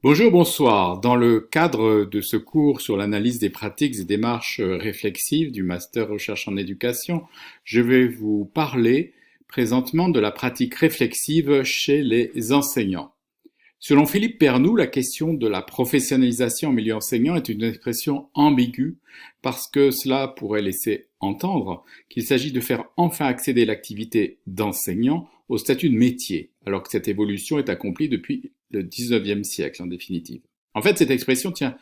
Bonjour, bonsoir. Dans le cadre de ce cours sur l'analyse des pratiques et démarches réflexives du Master Recherche en éducation, je vais vous parler présentement de la pratique réflexive chez les enseignants. Selon Philippe Pernoud, la question de la professionnalisation en milieu enseignant est une expression ambiguë parce que cela pourrait laisser entendre qu'il s'agit de faire enfin accéder l'activité d'enseignant au statut de métier, alors que cette évolution est accomplie depuis le XIXe siècle en définitive. En fait, cette expression tient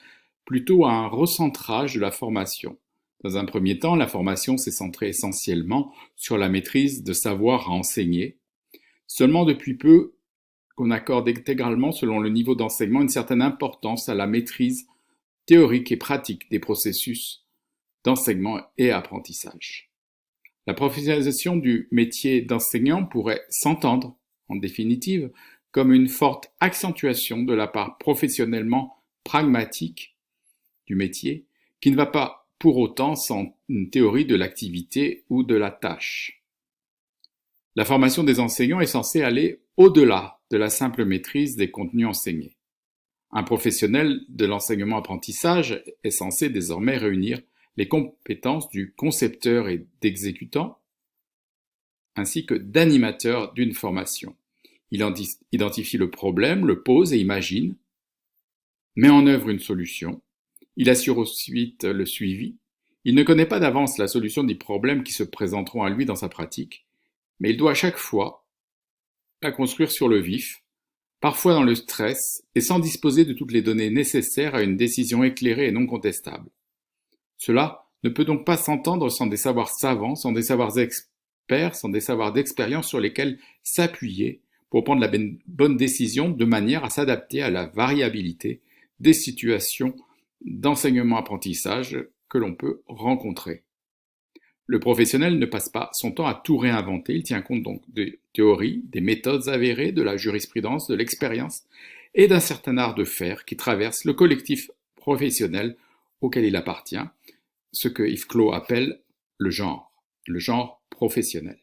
plutôt à un recentrage de la formation. Dans un premier temps, la formation s'est centrée essentiellement sur la maîtrise de savoir à enseigner. Seulement depuis peu, qu'on accorde intégralement, selon le niveau d'enseignement, une certaine importance à la maîtrise théorique et pratique des processus d'enseignement et apprentissage. La professionnalisation du métier d'enseignant pourrait s'entendre, en définitive, comme une forte accentuation de la part professionnellement pragmatique du métier, qui ne va pas pour autant sans une théorie de l'activité ou de la tâche. La formation des enseignants est censée aller au-delà de la simple maîtrise des contenus enseignés. Un professionnel de l'enseignement-apprentissage est censé désormais réunir les compétences du concepteur et d'exécutant, ainsi que d'animateur d'une formation. Il identifie le problème, le pose et imagine, met en œuvre une solution. Il assure ensuite le suivi. Il ne connaît pas d'avance la solution des problèmes qui se présenteront à lui dans sa pratique, mais il doit à chaque fois la construire sur le vif, parfois dans le stress et sans disposer de toutes les données nécessaires à une décision éclairée et non contestable. Cela ne peut donc pas s'entendre sans des savoirs savants, sans des savoirs experts, sans des savoirs d'expérience sur lesquels s'appuyer pour prendre la bonne décision de manière à s'adapter à la variabilité des situations d'enseignement-apprentissage que l'on peut rencontrer. Le professionnel ne passe pas son temps à tout réinventer, il tient compte donc des théories, des méthodes avérées, de la jurisprudence, de l'expérience et d'un certain art de faire qui traverse le collectif professionnel auquel il appartient, ce que Yves Clos appelle le genre professionnel.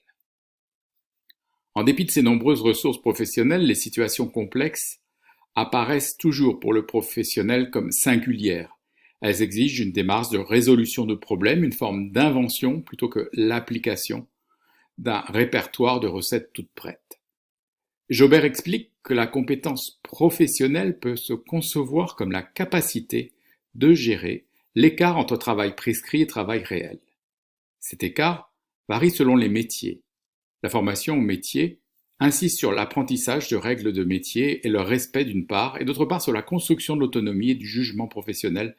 En dépit de ces nombreuses ressources professionnelles, les situations complexes apparaissent toujours pour le professionnel comme singulières. Elles exigent une démarche de résolution de problèmes, une forme d'invention plutôt que l'application d'un répertoire de recettes toutes prêtes. Jobert explique que la compétence professionnelle peut se concevoir comme la capacité de gérer l'écart entre travail prescrit et travail réel. Cet écart varie selon les métiers. La formation au métier insiste sur l'apprentissage de règles de métier et leur respect d'une part, et d'autre part sur la construction de l'autonomie et du jugement professionnel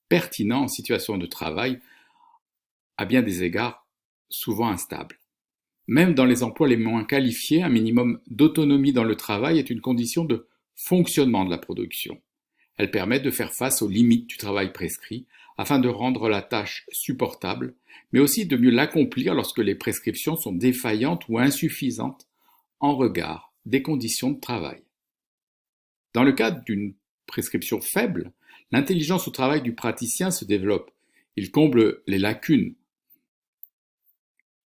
pertinent en situation de travail, à bien des égards souvent instable. Même dans les emplois les moins qualifiés, un minimum d'autonomie dans le travail est une condition de fonctionnement de la production. Elle permet de faire face aux limites du travail prescrit afin de rendre la tâche supportable, mais aussi de mieux l'accomplir lorsque les prescriptions sont défaillantes ou insuffisantes en regard des conditions de travail. Dans le cadre d'une prescription faible, l'intelligence au travail du praticien se développe. Il comble les lacunes.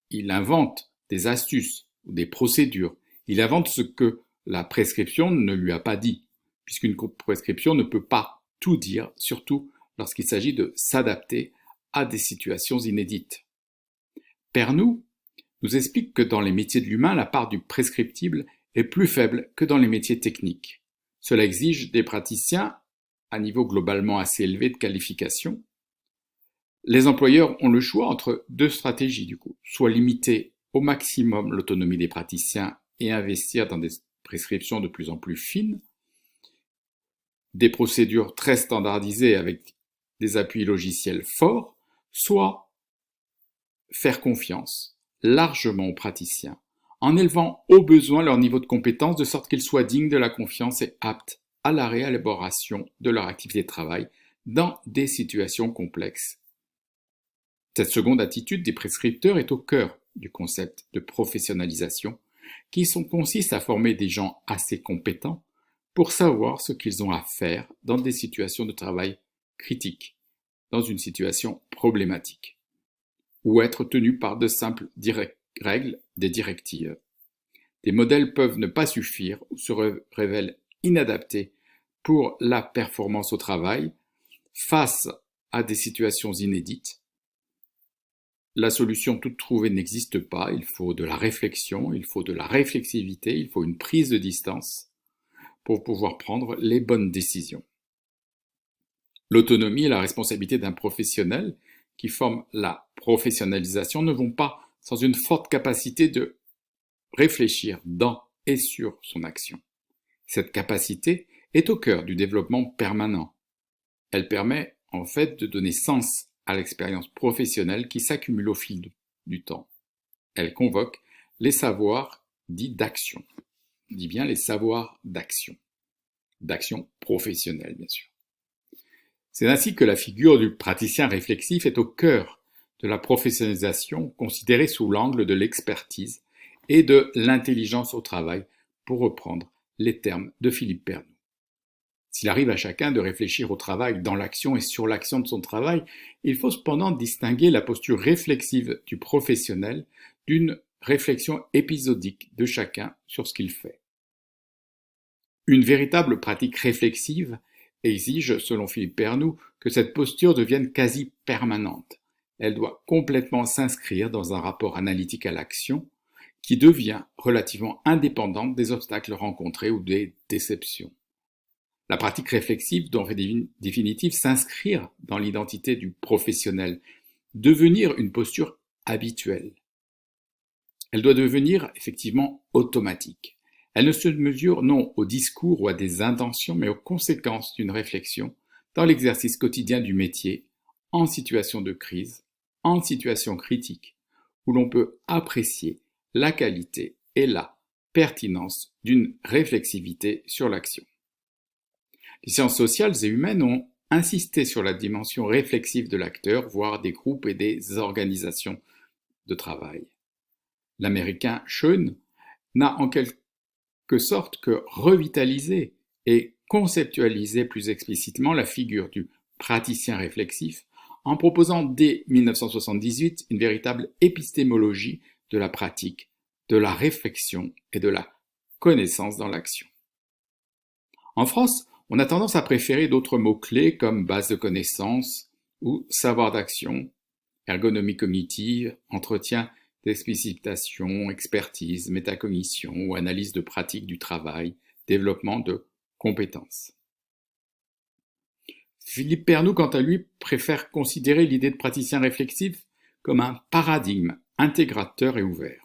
Il invente des astuces ou des procédures. Il invente ce que la prescription ne lui a pas dit, puisqu'une prescription ne peut pas tout dire, surtout lorsqu'il s'agit de s'adapter à des situations inédites. Pernoud nous explique que dans les métiers de l'humain, la part du prescriptible est plus faible que dans les métiers techniques. Cela exige des praticiens à niveau globalement assez élevé de qualification. Les employeurs ont le choix entre deux stratégies du coup, soit limiter au maximum l'autonomie des praticiens et investir dans des prescriptions de plus en plus fines, des procédures très standardisées avec des appuis logiciels forts, soit faire confiance largement aux praticiens, en élevant au besoin leur niveau de compétence de sorte qu'ils soient dignes de la confiance et aptes à la réélaboration de leur activité de travail dans des situations complexes. Cette seconde attitude des prescripteurs est au cœur du concept de professionnalisation qui consiste à former des gens assez compétents pour savoir ce qu'ils ont à faire dans des situations de travail critiques, dans une situation problématique, ou être tenus par de simples règles, des directives. Des modèles peuvent ne pas suffire ou se révèlent inadaptés pour la performance au travail face à des situations inédites. La solution toute trouvée n'existe pas, il faut de la réflexion, il faut de la réflexivité, il faut une prise de distance pour pouvoir prendre les bonnes décisions. L'autonomie et la responsabilité d'un professionnel qui forme la professionnalisation ne vont pas sans une forte capacité de réfléchir dans et sur son action. Cette capacité est au cœur du développement permanent. Elle permet en fait de donner sens à l'expérience professionnelle qui s'accumule au fil du temps. Elle convoque les savoirs dits d'action. Je dis bien les savoirs d'action professionnelle bien sûr. C'est ainsi que la figure du praticien réflexif est au cœur de la professionnalisation considérée sous l'angle de l'expertise et de l'intelligence au travail, pour reprendre les termes de Philippe Pernoud. S'il arrive à chacun de réfléchir au travail dans l'action et sur l'action de son travail, il faut cependant distinguer la posture réflexive du professionnel d'une réflexion épisodique de chacun sur ce qu'il fait. Une véritable pratique réflexive exige, selon Philippe Pernoud, que cette posture devienne quasi permanente. Elle doit complètement s'inscrire dans un rapport analytique à l'action qui devient relativement indépendante des obstacles rencontrés ou des déceptions. La pratique réflexive doit en définitive s'inscrire dans l'identité du professionnel, devenir une posture habituelle. Elle doit devenir effectivement automatique. Elle ne se mesure non au discours ou à des intentions, mais aux conséquences d'une réflexion dans l'exercice quotidien du métier, en situation de crise, en situation critique, où l'on peut apprécier la qualité et la pertinence d'une réflexivité sur l'action. Les sciences sociales et humaines ont insisté sur la dimension réflexive de l'acteur, voire des groupes et des organisations de travail. L'américain Schoen n'a en quelque sorte que revitalisé et conceptualisé plus explicitement la figure du praticien réflexif en proposant dès 1978 une véritable épistémologie de la pratique, de la réflexion et de la connaissance dans l'action. En France, on a tendance à préférer d'autres mots-clés comme base de connaissances ou savoir d'action, ergonomie cognitive, entretien d'explicitation, expertise, métacognition ou analyse de pratique du travail, développement de compétences. Philippe Pernoud, quant à lui, préfère considérer l'idée de praticien réflexif comme un paradigme intégrateur et ouvert.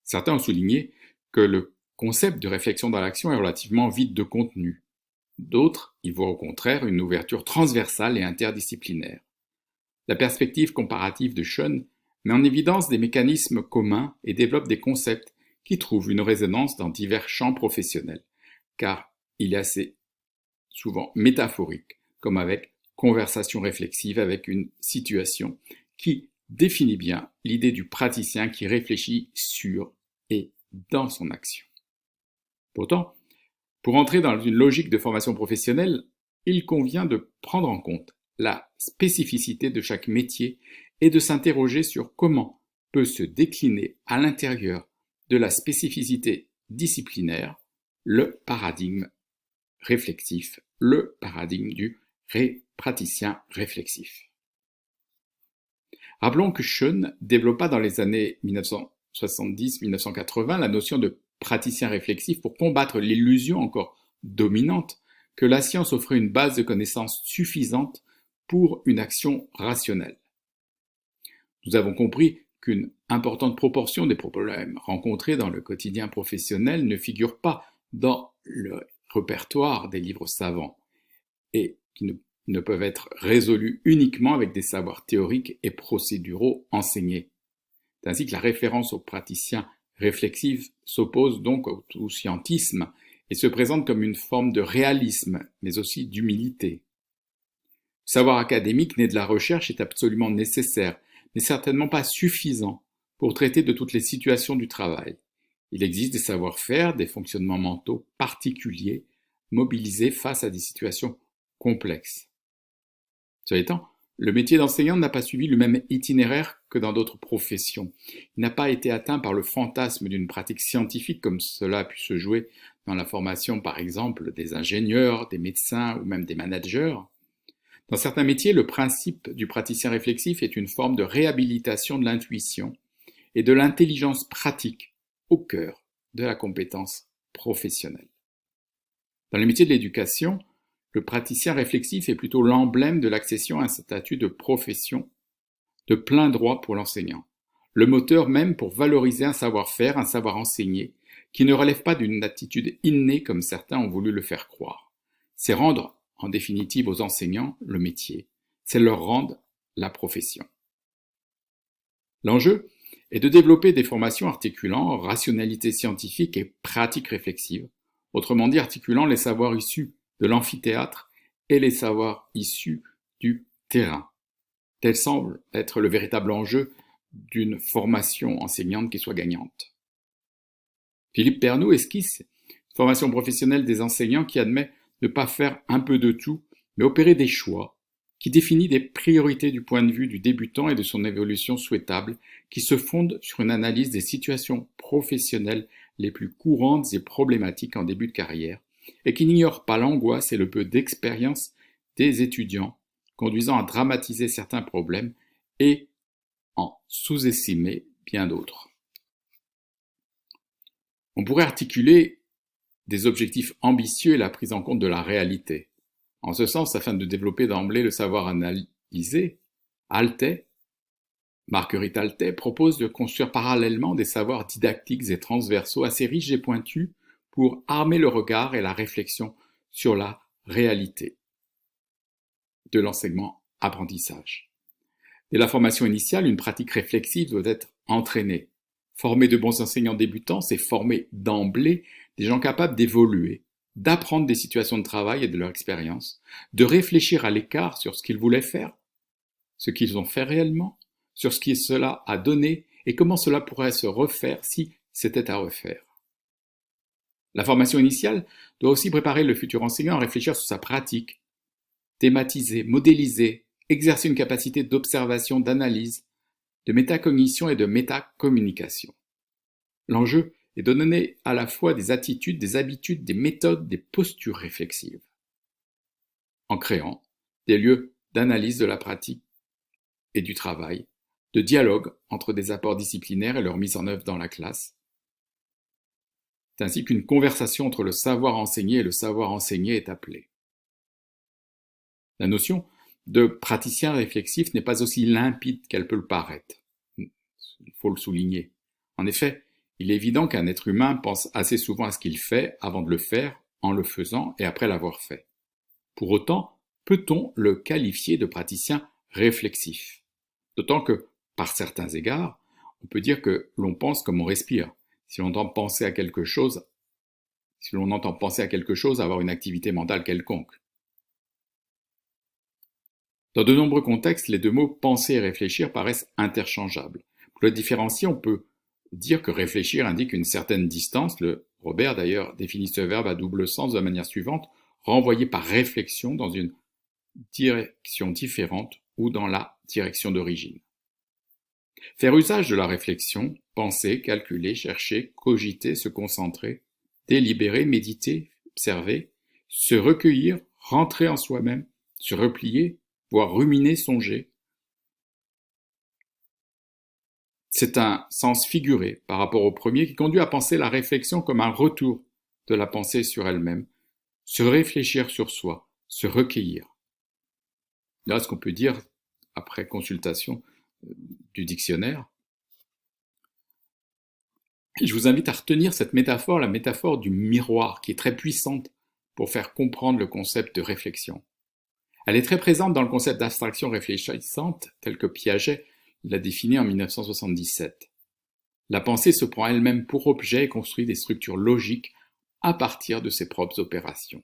Certains ont souligné que le concept de réflexion dans l'action est relativement vide de contenu. D'autres y voient au contraire une ouverture transversale et interdisciplinaire. La perspective comparative de Schoen met en évidence des mécanismes communs et développe des concepts qui trouvent une résonance dans divers champs professionnels, car il est assez souvent métaphorique, comme avec conversation réflexive avec une situation qui définit bien l'idée du praticien qui réfléchit sur et dans son action. Pourtant, pour entrer dans une logique de formation professionnelle, il convient de prendre en compte la spécificité de chaque métier et de s'interroger sur comment peut se décliner à l'intérieur de la spécificité disciplinaire le paradigme réflexif, le paradigme du praticien réflexif. Rappelons que Schoen développa dans les années 1970-1980 la notion de praticien réflexif pour combattre l'illusion encore dominante que la science offrait une base de connaissances suffisante pour une action rationnelle. Nous avons compris qu'une importante proportion des problèmes rencontrés dans le quotidien professionnel ne figurent pas dans le répertoire des livres savants et qui ne peuvent être résolus uniquement avec des savoirs théoriques et procéduraux enseignés. C'est ainsi que la référence aux praticiens réflexifs s'oppose donc au tout-scientisme et se présente comme une forme de réalisme, mais aussi d'humilité. Le savoir académique né de la recherche est absolument nécessaire, mais certainement pas suffisant pour traiter de toutes les situations du travail. Il existe des savoir-faire, des fonctionnements mentaux particuliers, mobilisés face à des situations complexes. Cela étant, Le métier d'enseignant n'a pas suivi le même itinéraire que dans d'autres professions. Il n'a pas été atteint par le fantasme d'une pratique scientifique comme cela a pu se jouer dans la formation, par exemple, des ingénieurs, des médecins ou même des managers. Dans certains métiers, le principe du praticien réflexif est une forme de réhabilitation de l'intuition et de l'intelligence pratique au cœur de la compétence professionnelle. Dans les métiers de l'éducation, le praticien réflexif est plutôt l'emblème de l'accession à un statut de profession de plein droit pour l'enseignant, le moteur même pour valoriser un savoir-faire, un savoir enseigner, qui ne relève pas d'une attitude innée comme certains ont voulu le faire croire. C'est rendre, en définitive, aux enseignants le métier, c'est leur rendre la profession. L'enjeu est de développer des formations articulant rationalité scientifique et pratique réflexive, autrement dit articulant les savoirs issus de l'amphithéâtre et les savoirs issus du terrain. Tel semble être le véritable enjeu d'une formation enseignante qui soit gagnante. Philippe Pernoud esquisse une formation professionnelle des enseignants qui admet ne pas faire un peu de tout, mais opérer des choix, qui définit des priorités du point de vue du débutant et de son évolution souhaitable, qui se fondent sur une analyse des situations professionnelles les plus courantes et problématiques en début de carrière, et qui n'ignore pas l'angoisse et le peu d'expérience des étudiants, conduisant à dramatiser certains problèmes et en sous-estimer bien d'autres. On pourrait articuler des objectifs ambitieux et la prise en compte de la réalité. En ce sens, afin de développer d'emblée le savoir analysé, Marguerite Altais propose de construire parallèlement des savoirs didactiques et transversaux assez riches et pointus pour armer le regard et la réflexion sur la réalité de l'enseignement-apprentissage. Dès la formation initiale, une pratique réflexive doit être entraînée. Former de bons enseignants débutants, c'est former d'emblée des gens capables d'évoluer, d'apprendre des situations de travail et de leur expérience, de réfléchir à l'écart sur ce qu'ils voulaient faire, ce qu'ils ont fait réellement, sur ce que cela a donné et comment cela pourrait se refaire si c'était à refaire. La formation initiale doit aussi préparer le futur enseignant à réfléchir sur sa pratique, thématiser, modéliser, exercer une capacité d'observation, d'analyse, de métacognition et de métacommunication. L'enjeu est de donner à la fois des attitudes, des habitudes, des méthodes, des postures réflexives, en créant des lieux d'analyse de la pratique et du travail, de dialogue entre des apports disciplinaires et leur mise en œuvre dans la classe. C'est ainsi qu'une conversation entre le savoir enseigné et le savoir enseigné est appelée. La notion de praticien réflexif n'est pas aussi limpide qu'elle peut le paraître. Il faut le souligner. En effet, il est évident qu'un être humain pense assez souvent à ce qu'il fait avant de le faire, en le faisant et après l'avoir fait. Pour autant, peut-on le qualifier de praticien réflexif? D'autant que, par certains égards, on peut dire que l'on pense comme on respire. Si l'on entend penser à quelque chose, avoir une activité mentale quelconque. Dans de nombreux contextes, les deux mots penser et réfléchir paraissent interchangeables. Pour le différencier, on peut dire que réfléchir indique une certaine distance. Robert d'ailleurs définit ce verbe à double sens de la manière suivante, renvoyer par réflexion dans une direction différente ou dans la direction d'origine. Faire usage de la réflexion, penser, calculer, chercher, cogiter, se concentrer, délibérer, méditer, observer, se recueillir, rentrer en soi-même, se replier, voire ruminer, songer. C'est un sens figuré par rapport au premier qui conduit à penser la réflexion comme un retour de la pensée sur elle-même, se réfléchir sur soi, se recueillir. Là, ce qu'on peut dire, après consultation du dictionnaire, je vous invite à retenir cette métaphore, la métaphore du miroir, qui est très puissante pour faire comprendre le concept de réflexion. Elle est très présente dans le concept d'abstraction réfléchissante, tel que Piaget l'a défini en 1977. La pensée se prend elle-même pour objet et construit des structures logiques à partir de ses propres opérations.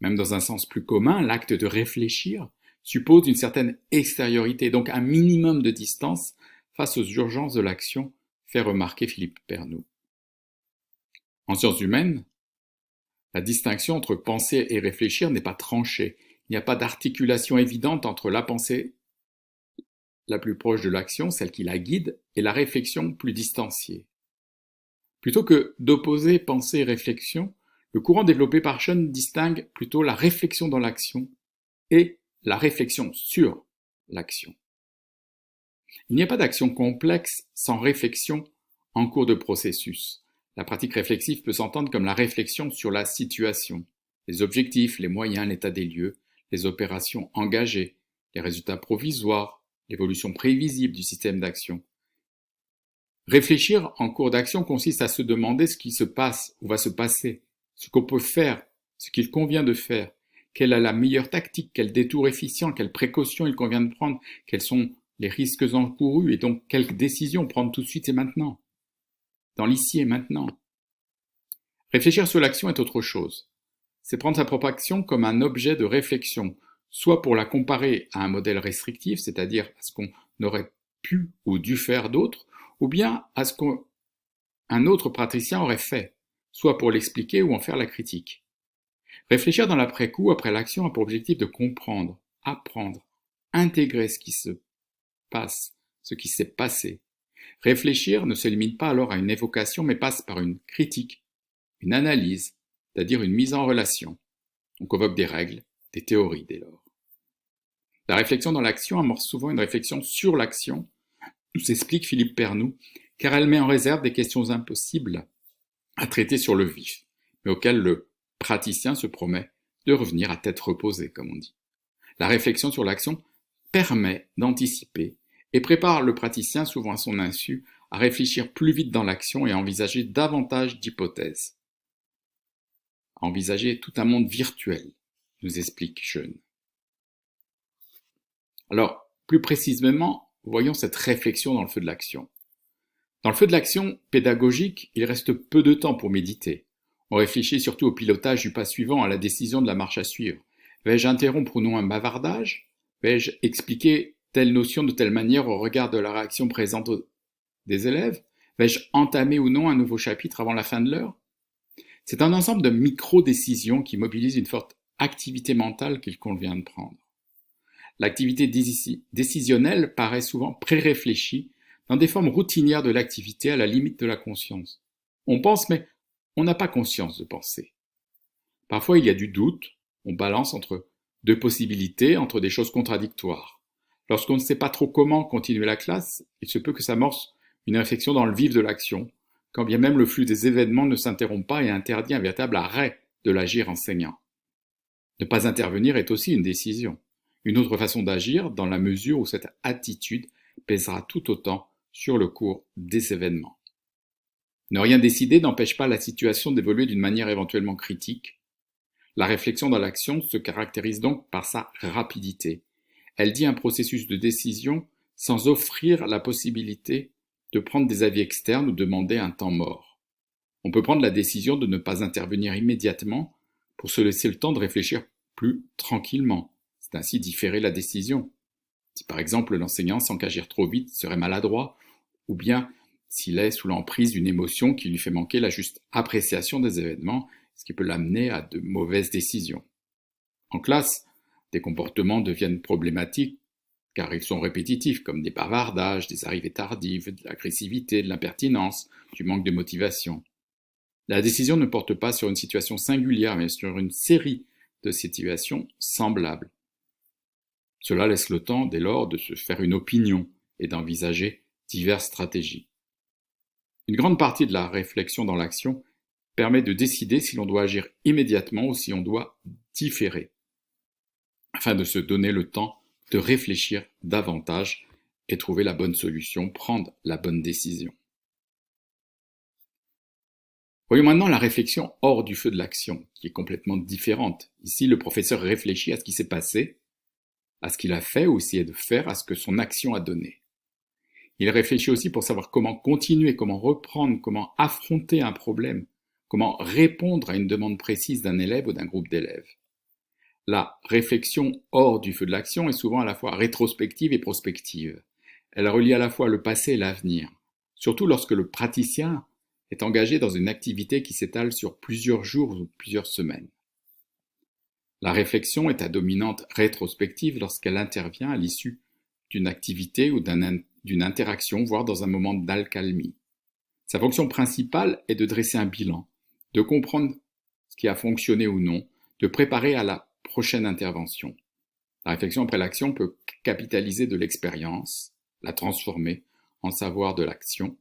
Même dans un sens plus commun, l'acte de réfléchir suppose une certaine extériorité, donc un minimum de distance face aux urgences de l'action, fait remarquer Philippe Pernoud. En sciences humaines, la distinction entre penser et réfléchir n'est pas tranchée. Il n'y a pas d'articulation évidente entre la pensée la plus proche de l'action, celle qui la guide, et la réflexion plus distanciée. Plutôt que d'opposer pensée et réflexion, le courant développé par Schoen distingue plutôt la réflexion dans l'action et la réflexion sur l'action. Il n'y a pas d'action complexe sans réflexion en cours de processus. La pratique réflexive peut s'entendre comme la réflexion sur la situation, les objectifs, les moyens, l'état des lieux, les opérations engagées, les résultats provisoires, l'évolution prévisible du système d'action. Réfléchir en cours d'action consiste à se demander ce qui se passe ou va se passer, ce qu'on peut faire, ce qu'il convient de faire, quelle est la meilleure tactique, quel détour efficient, quelles précautions il convient de prendre, quels sont les risques encourus et donc quelles décisions prendre tout de suite et maintenant, dans l'ici et maintenant. Réfléchir sur l'action est autre chose. C'est prendre sa propre action comme un objet de réflexion, soit pour la comparer à un modèle restrictif, c'est-à-dire à ce qu'on aurait pu ou dû faire d'autre, ou bien à ce qu'un autre praticien aurait fait, soit pour l'expliquer ou en faire la critique. Réfléchir dans l'après-coup, après l'action, a pour objectif de comprendre, apprendre, intégrer ce qui se passe, ce qui s'est passé. Réfléchir ne se limite pas alors à une évocation, mais passe par une critique, une analyse, c'est-à-dire une mise en relation. On convoque des règles, des théories dès lors. La réflexion dans l'action amorce souvent une réflexion sur l'action, nous explique Philippe Pernoud, car elle met en réserve des questions impossibles à traiter sur le vif, mais auxquelles le praticien se promet de revenir à tête reposée, comme on dit. La réflexion sur l'action permet d'anticiper et prépare le praticien, souvent à son insu, à réfléchir plus vite dans l'action et à envisager davantage d'hypothèses. À envisager tout un monde virtuel, nous explique Schoen. Alors, plus précisément, voyons cette réflexion dans le feu de l'action. Dans le feu de l'action pédagogique, il reste peu de temps pour méditer. On réfléchit surtout au pilotage du pas suivant, à la décision de la marche à suivre. Vais-je interrompre ou non un bavardage? Vais-je expliquer telle notion de telle manière au regard de la réaction présente des élèves? Vais-je entamer ou non un nouveau chapitre avant la fin de l'heure? C'est un ensemble de micro-décisions qui mobilisent une forte activité mentale qu'il convient de prendre. L'activité décisionnelle paraît souvent pré-réfléchie dans des formes routinières de l'activité à la limite de la conscience. On pense, mais on n'a pas conscience de penser. Parfois, il y a du doute, on balance entre deux possibilités, entre des choses contradictoires. Lorsqu'on ne sait pas trop comment continuer la classe, il se peut que s'amorce une réflexion dans le vif de l'action, quand bien même le flux des événements ne s'interrompt pas et interdit un véritable arrêt de l'agir enseignant. Ne pas intervenir est aussi une décision, une autre façon d'agir dans la mesure où cette attitude pèsera tout autant sur le cours des événements. Ne rien décider n'empêche pas la situation d'évoluer d'une manière éventuellement critique. La réflexion dans l'action se caractérise donc par sa rapidité. Elle dit un processus de décision sans offrir la possibilité de prendre des avis externes ou demander un temps mort. On peut prendre la décision de ne pas intervenir immédiatement pour se laisser le temps de réfléchir plus tranquillement. C'est ainsi différer la décision. Si par exemple l'enseignant sent qu'agir trop vite serait maladroit, ou bien s'il est sous l'emprise d'une émotion qui lui fait manquer la juste appréciation des événements, ce qui peut l'amener à de mauvaises décisions. En classe, des comportements deviennent problématiques car ils sont répétitifs, comme des bavardages, des arrivées tardives, de l'agressivité, de l'impertinence, du manque de motivation. La décision ne porte pas sur une situation singulière, mais sur une série de situations semblables. Cela laisse le temps, dès lors, de se faire une opinion et d'envisager diverses stratégies. Une grande partie de la réflexion dans l'action permet de décider si l'on doit agir immédiatement ou si on doit différer, afin de se donner le temps de réfléchir davantage et trouver la bonne solution, prendre la bonne décision. Voyons maintenant la réflexion hors du feu de l'action, qui est complètement différente. Ici, le professeur réfléchit à ce qui s'est passé, à ce qu'il a fait ou essayé de faire, à ce que son action a donné. Il réfléchit aussi pour savoir comment continuer, comment reprendre, comment affronter un problème, comment répondre à une demande précise d'un élève ou d'un groupe d'élèves. La réflexion hors du feu de l'action est souvent à la fois rétrospective et prospective. Elle relie à la fois le passé et l'avenir, surtout lorsque le praticien est engagé dans une activité qui s'étale sur plusieurs jours ou plusieurs semaines. La réflexion est à dominante rétrospective lorsqu'elle intervient à l'issue d'une activité ou d'une interaction, voire dans un moment d'accalmie. Sa fonction principale est de dresser un bilan, de comprendre ce qui a fonctionné ou non, de préparer à la prochaine intervention. La réflexion après l'action peut capitaliser de l'expérience, la transformer en savoir de l'action,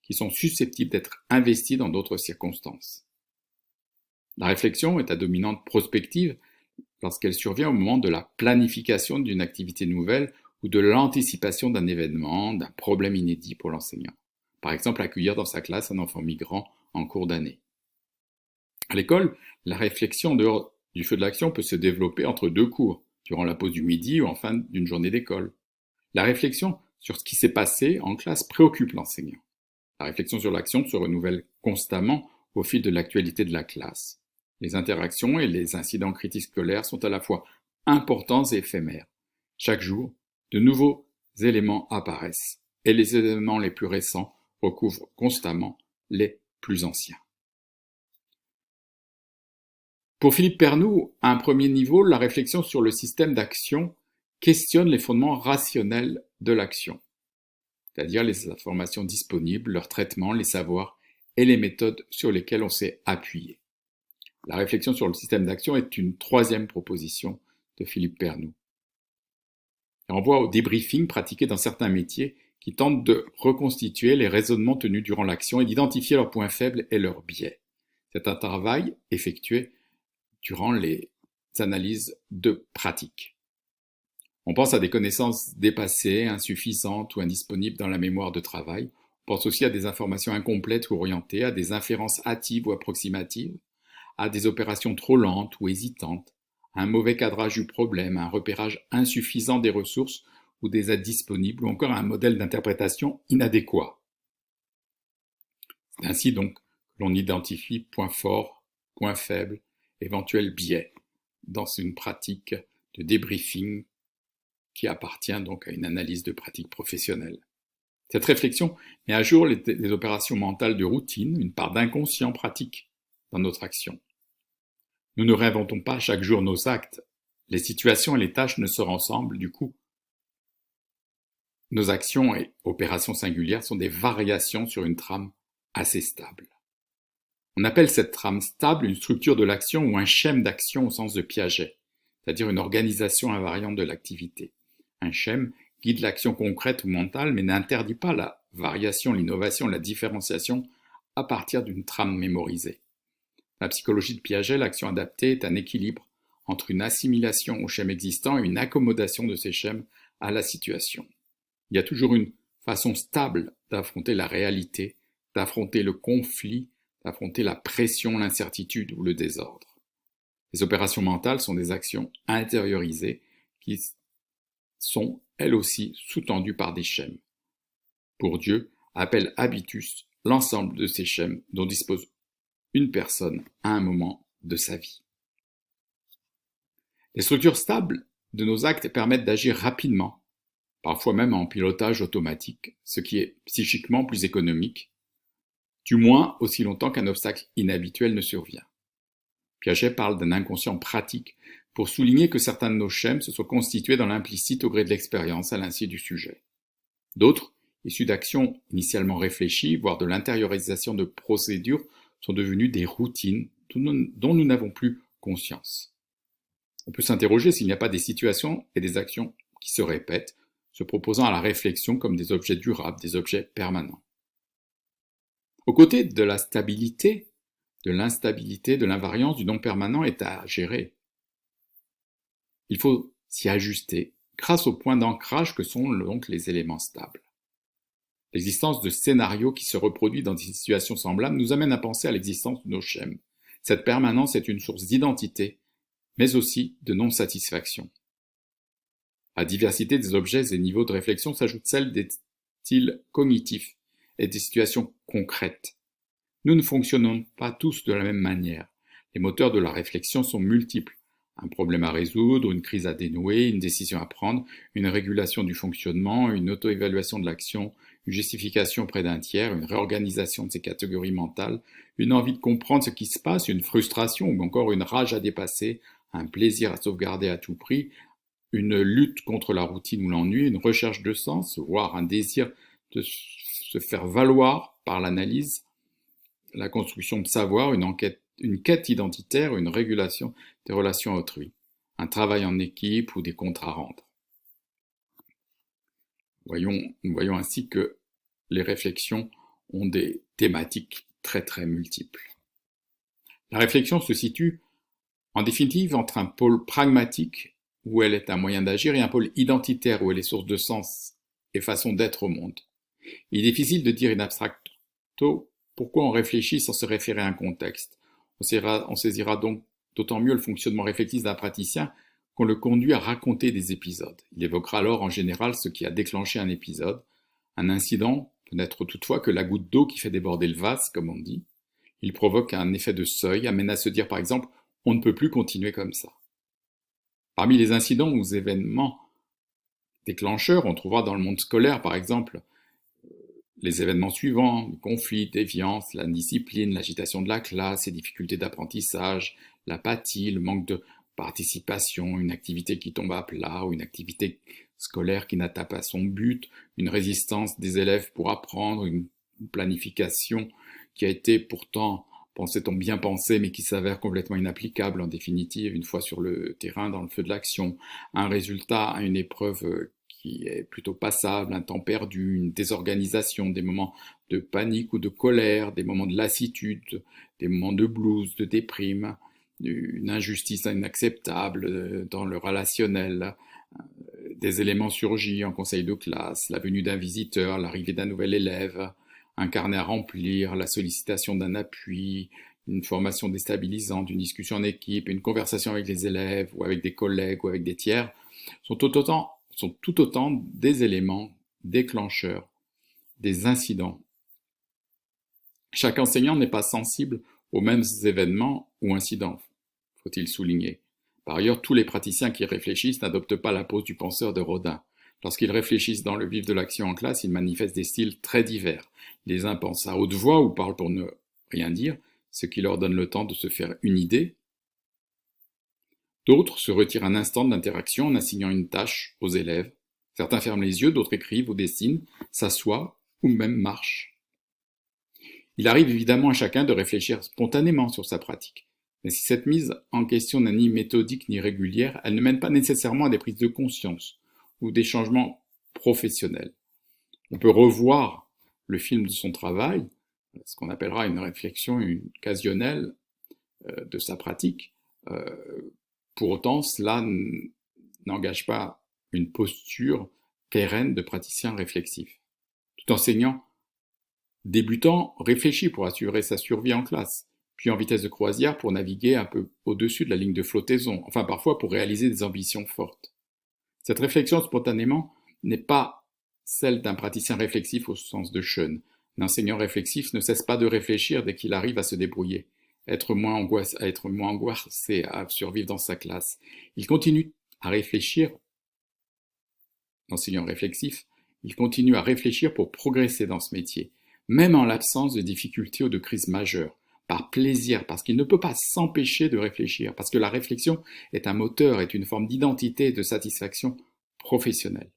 qui sont susceptibles d'être investis dans d'autres circonstances. La réflexion est à dominante prospective lorsqu'elle survient au moment de la planification d'une activité nouvelle ou de l'anticipation d'un événement, d'un problème inédit pour l'enseignant. Par exemple, accueillir dans sa classe un enfant migrant en cours d'année. À l'école, la réflexion en dehors du feu de l'action peut se développer entre deux cours, durant la pause du midi ou en fin d'une journée d'école. La réflexion sur ce qui s'est passé en classe préoccupe l'enseignant. La réflexion sur l'action se renouvelle constamment au fil de l'actualité de la classe. Les interactions et les incidents critiques scolaires sont à la fois importants et éphémères. Chaque jour, de nouveaux éléments apparaissent, et les éléments les plus récents recouvrent constamment les plus anciens. Pour Philippe Pernoud, à un premier niveau, la réflexion sur le système d'action questionne les fondements rationnels de l'action, c'est-à-dire les informations disponibles, leur traitement, les savoirs et les méthodes sur lesquelles on s'est appuyé. La réflexion sur le système d'action est une troisième proposition de Philippe Pernoud. Elle renvoie au débriefing pratiqué dans certains métiers qui tentent de reconstituer les raisonnements tenus durant l'action et d'identifier leurs points faibles et leurs biais. C'est un travail effectué durant les analyses de pratique. On pense à des connaissances dépassées, insuffisantes ou indisponibles dans la mémoire de travail. On pense aussi à des informations incomplètes ou orientées, à des inférences hâtives ou approximatives, à des opérations trop lentes ou hésitantes, à un mauvais cadrage du problème, à un repérage insuffisant des ressources ou des aides disponibles, ou encore à un modèle d'interprétation inadéquat. C'est ainsi donc que l'on identifie points forts, points faibles, éventuels biais dans une pratique de débriefing qui appartient donc à une analyse de pratique professionnelle. Cette réflexion met à jour les opérations mentales de routine, une part d'inconscient pratique dans notre action. Nous ne réinventons pas chaque jour nos actes. Les situations et les tâches ne se ressemblent du coup. Nos actions et opérations singulières sont des variations sur une trame assez stable. On appelle cette trame stable une structure de l'action ou un schème d'action au sens de Piaget, c'est-à-dire une organisation invariante de l'activité. Un schème guide l'action concrète ou mentale, mais n'interdit pas la variation, l'innovation, la différenciation à partir d'une trame mémorisée. Dans la psychologie de Piaget, l'action adaptée est un équilibre entre une assimilation au schème existant et une accommodation de ces schèmes à la situation. Il y a toujours une façon stable d'affronter la réalité, d'affronter le conflit, d'affronter la pression, l'incertitude ou le désordre. Les opérations mentales sont des actions intériorisées qui sont, elles aussi, sous-tendues par des schèmes. Bourdieu appelle habitus l'ensemble de ces schèmes dont dispose une personne à un moment de sa vie. Les structures stables de nos actes permettent d'agir rapidement, parfois même en pilotage automatique, ce qui est psychiquement plus économique, du moins aussi longtemps qu'un obstacle inhabituel ne survient. Piaget parle d'un inconscient pratique pour souligner que certains de nos schèmes se sont constitués dans l'implicite au gré de l'expérience à l'insu du sujet. D'autres, issus d'actions initialement réfléchies, voire de l'intériorisation de procédures, sont devenus des routines dont nous n'avons plus conscience. On peut s'interroger s'il n'y a pas des situations et des actions qui se répètent, se proposant à la réflexion comme des objets durables, des objets permanents. Aux côtés de la stabilité, de l'instabilité, de l'invariance, du non-permanent est à gérer. Il faut s'y ajuster grâce aux points d'ancrage que sont donc les éléments stables. L'existence de scénarios qui se reproduisent dans des situations semblables nous amène à penser à l'existence de nos schèmes. Cette permanence est une source d'identité, mais aussi de non-satisfaction. À la diversité des objets et niveaux de réflexion s'ajoute celle des styles cognitifs et des situations concrètes. Nous ne fonctionnons pas tous de la même manière. Les moteurs de la réflexion sont multiples. Un problème à résoudre, une crise à dénouer, une décision à prendre, une régulation du fonctionnement, une auto-évaluation de l'action, une justification auprès d'un tiers, une réorganisation de ses catégories mentales, une envie de comprendre ce qui se passe, une frustration ou encore une rage à dépasser, un plaisir à sauvegarder à tout prix, une lutte contre la routine ou l'ennui, une recherche de sens, voire un désir de se faire valoir par l'analyse, la construction de savoir, une quête identitaire, une régulation des relations à autrui, un travail en équipe ou des comptes à rendre. Nous voyons ainsi que les réflexions ont des thématiques très très multiples. La réflexion se situe en définitive entre un pôle pragmatique où elle est un moyen d'agir et un pôle identitaire où elle est source de sens et façon d'être au monde. Il est difficile de dire in abstracto pourquoi on réfléchit sans se référer à un contexte. On saisira donc d'autant mieux le fonctionnement réflexif d'un praticien qu'on le conduit à raconter des épisodes. Il évoquera alors en général ce qui a déclenché un épisode. Un incident peut n'être toutefois que la goutte d'eau qui fait déborder le vase, comme on dit. Il provoque un effet de seuil, amène à se dire par exemple « on ne peut plus continuer comme ça ». Parmi les incidents ou événements déclencheurs, on trouvera dans le monde scolaire par exemple les événements suivants, le conflit, déviance, l'indiscipline, l'agitation de la classe, les difficultés d'apprentissage, l'apathie, le manque de participation, une activité qui tombe à plat ou une activité scolaire qui n'atteint pas son but, une résistance des élèves pour apprendre, une planification qui a été pourtant, pensait-on bien pensée, mais qui s'avère complètement inapplicable en définitive, une fois sur le terrain, dans le feu de l'action, un résultat à une épreuve qui est plutôt passable, un temps perdu, une désorganisation, des moments de panique ou de colère, des moments de lassitude, des moments de blues, de déprime, une injustice inacceptable dans le relationnel, des éléments surgis en conseil de classe, la venue d'un visiteur, l'arrivée d'un nouvel élève, un carnet à remplir, la sollicitation d'un appui, une formation déstabilisante, une discussion en équipe, une conversation avec les élèves ou avec des collègues ou avec des tiers, sont tout autant des éléments déclencheurs, des incidents. Chaque enseignant n'est pas sensible aux mêmes événements ou incidents, faut-il souligner. Par ailleurs, tous les praticiens qui réfléchissent n'adoptent pas la pose du penseur de Rodin. Lorsqu'ils réfléchissent dans le vif de l'action en classe, ils manifestent des styles très divers. Les uns pensent à haute voix ou parlent pour ne rien dire, ce qui leur donne le temps de se faire une idée. D'autres se retirent un instant de l'interaction en assignant une tâche aux élèves. Certains ferment les yeux, d'autres écrivent ou dessinent, s'assoient ou même marchent. Il arrive évidemment à chacun de réfléchir spontanément sur sa pratique. Mais si cette mise en question n'est ni méthodique ni régulière, elle ne mène pas nécessairement à des prises de conscience ou des changements professionnels. On peut revoir le film de son travail, ce qu'on appellera une réflexion occasionnelle de sa pratique. Pour autant, cela n'engage pas une posture pérenne de praticien réflexif. Tout enseignant débutant réfléchit pour assurer sa survie en classe, puis en vitesse de croisière pour naviguer un peu au-dessus de la ligne de flottaison, enfin parfois pour réaliser des ambitions fortes. Cette réflexion spontanément n'est pas celle d'un praticien réflexif au sens de Schoen. Un enseignant réflexif ne cesse pas de réfléchir dès qu'il arrive à se débrouiller, à être moins angoissé, à survivre dans sa classe. Il continue à réfléchir, l'enseignant réflexif, il continue à réfléchir pour progresser dans ce métier, même en l'absence de difficultés ou de crises majeures, par plaisir, parce qu'il ne peut pas s'empêcher de réfléchir, parce que la réflexion est un moteur, est une forme d'identité et de satisfaction professionnelle.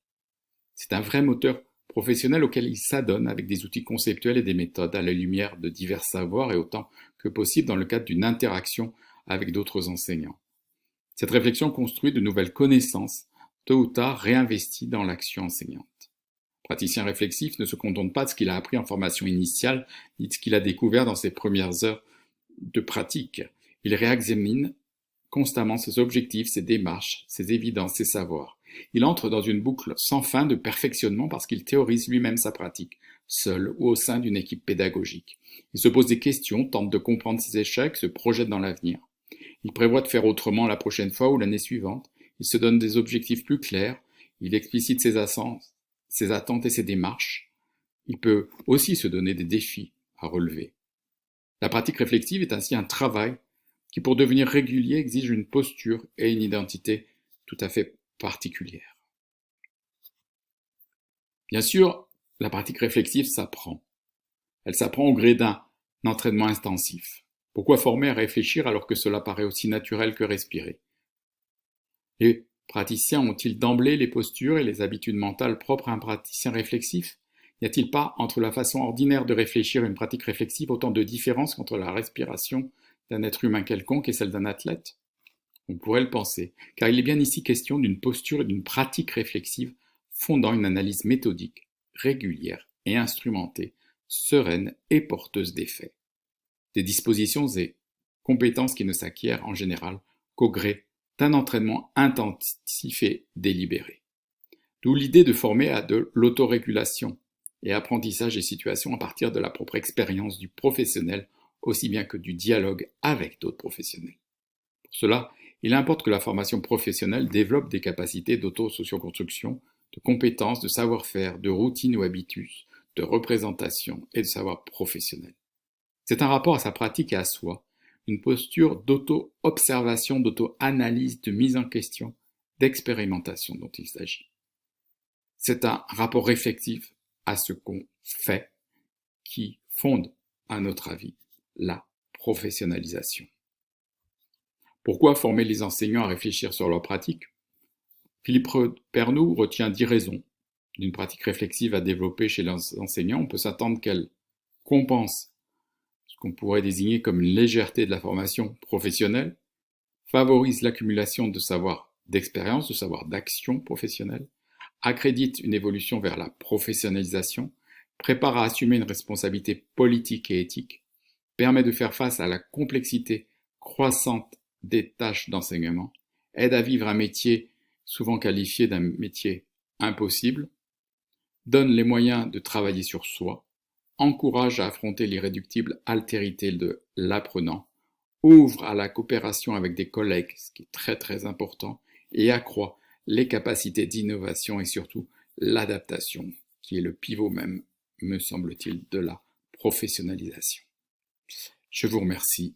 C'est un vrai moteur professionnel auquel il s'adonne avec des outils conceptuels et des méthodes à la lumière de divers savoirs et autant que possible dans le cadre d'une interaction avec d'autres enseignants. Cette réflexion construit de nouvelles connaissances, tôt ou tard réinvesties dans l'action enseignante. Le praticien réflexif ne se contente pas de ce qu'il a appris en formation initiale, ni de ce qu'il a découvert dans ses premières heures de pratique. Il réexamine constamment ses objectifs, ses démarches, ses évidences, ses savoirs. Il entre dans une boucle sans fin de perfectionnement parce qu'il théorise lui-même sa pratique, seul ou au sein d'une équipe pédagogique. Il se pose des questions, tente de comprendre ses échecs, se projette dans l'avenir. Il prévoit de faire autrement la prochaine fois ou l'année suivante. Il se donne des objectifs plus clairs. Il explicite ses attentes et ses démarches. Il peut aussi se donner des défis à relever. La pratique réflexive est ainsi un travail qui, pour devenir régulier, exige une posture et une identité tout à fait particulière. Bien sûr, la pratique réflexive s'apprend. Elle s'apprend au gré d'un entraînement intensif. Pourquoi former à réfléchir alors que cela paraît aussi naturel que respirer? Les praticiens ont-ils d'emblée les postures et les habitudes mentales propres à un praticien réflexif? N'y a-t-il pas, entre la façon ordinaire de réfléchir et une pratique réflexive, autant de différences qu'entre la respiration d'un être humain quelconque et celle d'un athlète? On pourrait le penser, car il est bien ici question d'une posture et d'une pratique réflexive fondant une analyse méthodique, régulière et instrumentée, sereine et porteuse d'effets. Des dispositions et compétences qui ne s'acquièrent en général qu'au gré d'un entraînement intensif et délibéré. D'où l'idée de former à de l'autorégulation et apprentissage des situations à partir de la propre expérience du professionnel aussi bien que du dialogue avec d'autres professionnels. Pour cela, il importe que la formation professionnelle développe des capacités d'auto-socioconstruction, de compétences, de savoir-faire, de routine ou habitus, de représentation et de savoir professionnel. C'est un rapport à sa pratique et à soi, une posture d'auto-observation, d'auto-analyse, de mise en question, d'expérimentation dont il s'agit. C'est un rapport réflexif à ce qu'on fait qui fonde, à notre avis, la professionnalisation. Pourquoi former les enseignants à réfléchir sur leur pratique? Philippe Pernoud retient 10 raisons d'une pratique réflexive à développer chez les enseignants. On peut s'attendre qu'elle compense ce qu'on pourrait désigner comme une légèreté de la formation professionnelle, favorise l'accumulation de savoir d'expérience, de savoir d'action professionnelle, accrédite une évolution vers la professionnalisation, prépare à assumer une responsabilité politique et éthique, permet de faire face à la complexité croissante des tâches d'enseignement, aide à vivre un métier souvent qualifié d'un métier impossible, donne les moyens de travailler sur soi, encourage à affronter l'irréductible altérité de l'apprenant, ouvre à la coopération avec des collègues, ce qui est très très important, et accroît les capacités d'innovation et surtout l'adaptation, qui est le pivot même, me semble-t-il, de la professionnalisation. Je vous remercie